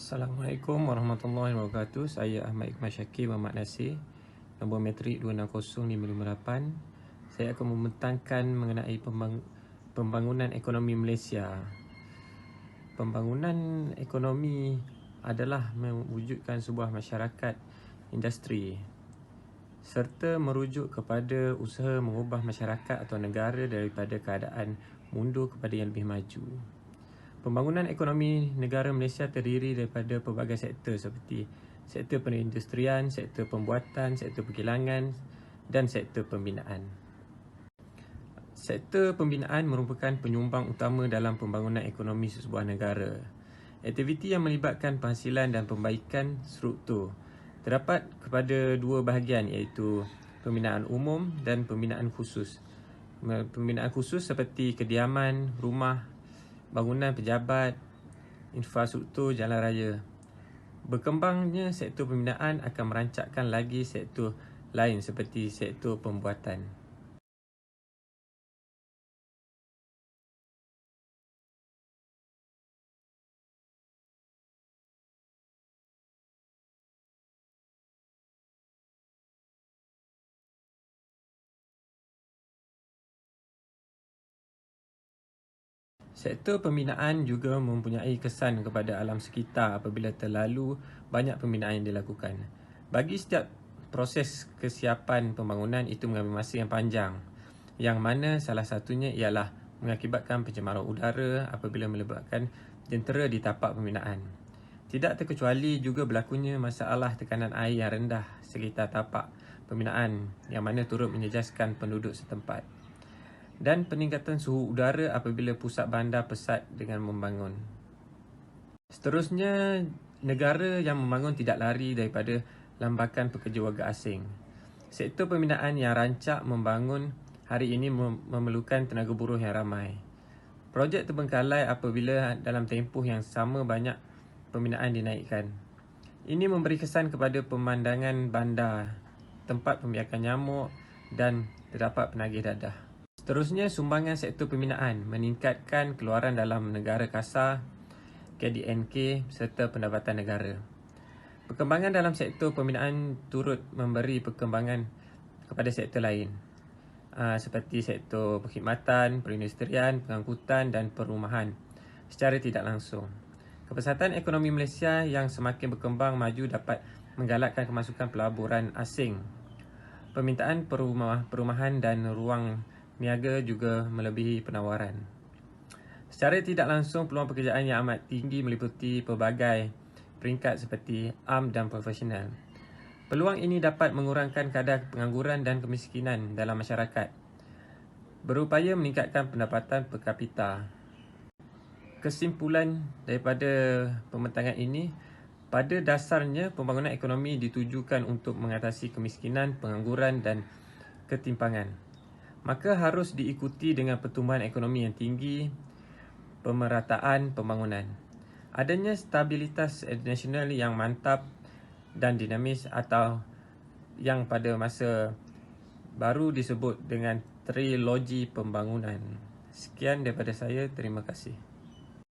Assalamualaikum warahmatullahi wabarakatuh. Saya Ahmad Iqmal Syakir Muhammad Nasir, nombor matrik 260558. Saya akan membentangkan mengenai pembangunan ekonomi Malaysia. Pembangunan ekonomi adalah mewujudkan sebuah masyarakat industri serta merujuk kepada usaha mengubah masyarakat atau negara daripada keadaan mundur kepada yang lebih maju. Pembangunan ekonomi negara Malaysia terdiri daripada pelbagai sektor seperti sektor perindustrian, sektor pembuatan, sektor perkilangan dan sektor pembinaan. Sektor pembinaan merupakan penyumbang utama dalam pembangunan ekonomi sesebuah negara. Aktiviti yang melibatkan penghasilan dan pembaikan struktur terdapat kepada dua bahagian, iaitu pembinaan umum dan pembinaan khusus. Pembinaan khusus seperti kediaman, rumah, bangunan pejabat, infrastruktur jalan raya. Berkembangnya sektor pembinaan akan merancakkan lagi sektor lain seperti sektor pembuatan. Sektor pembinaan juga mempunyai kesan kepada alam sekitar apabila terlalu banyak pembinaan yang dilakukan. Bagi setiap proses kesiapan pembangunan itu mengambil masa yang panjang, yang mana salah satunya ialah mengakibatkan pencemaran udara apabila melibatkan jentera di tapak pembinaan. Tidak terkecuali juga berlakunya masalah tekanan air yang rendah sekitar tapak pembinaan, yang mana turut menjejaskan penduduk setempat, dan peningkatan suhu udara apabila pusat bandar pesat dengan membangun. Seterusnya, negara yang membangun tidak lari daripada lambakan pekerja warga asing. Sektor pembinaan yang rancak membangun hari ini memerlukan tenaga buruh yang ramai. Projek terbengkalai apabila dalam tempoh yang sama banyak pembinaan dinaikkan. Ini memberi kesan kepada pemandangan bandar, tempat pembiakan nyamuk dan terdapat penagih dadah. Seterusnya, sumbangan sektor pembinaan meningkatkan keluaran dalam negara kasar, KDNK serta pendapatan negara. Perkembangan dalam sektor pembinaan turut memberi perkembangan kepada sektor lain, seperti sektor perkhidmatan, perindustrian, pengangkutan dan perumahan secara tidak langsung. Kepesatan ekonomi Malaysia yang semakin berkembang maju dapat menggalakkan kemasukan pelaburan asing. Permintaan perumahan dan ruang niaga juga melebihi penawaran. Secara tidak langsung, peluang pekerjaan yang amat tinggi meliputi pelbagai peringkat seperti am dan profesional. Peluang ini dapat mengurangkan kadar pengangguran dan kemiskinan dalam masyarakat, berupaya meningkatkan pendapatan per kapita. Kesimpulan daripada pembentangan ini, pada dasarnya pembangunan ekonomi ditujukan untuk mengatasi kemiskinan, pengangguran dan ketimpangan. Maka harus diikuti dengan pertumbuhan ekonomi yang tinggi, pemerataan pembangunan, adanya stabilitas nasional yang mantap dan dinamis, atau yang pada masa baru disebut dengan trilogi pembangunan. Sekian daripada saya, terima kasih.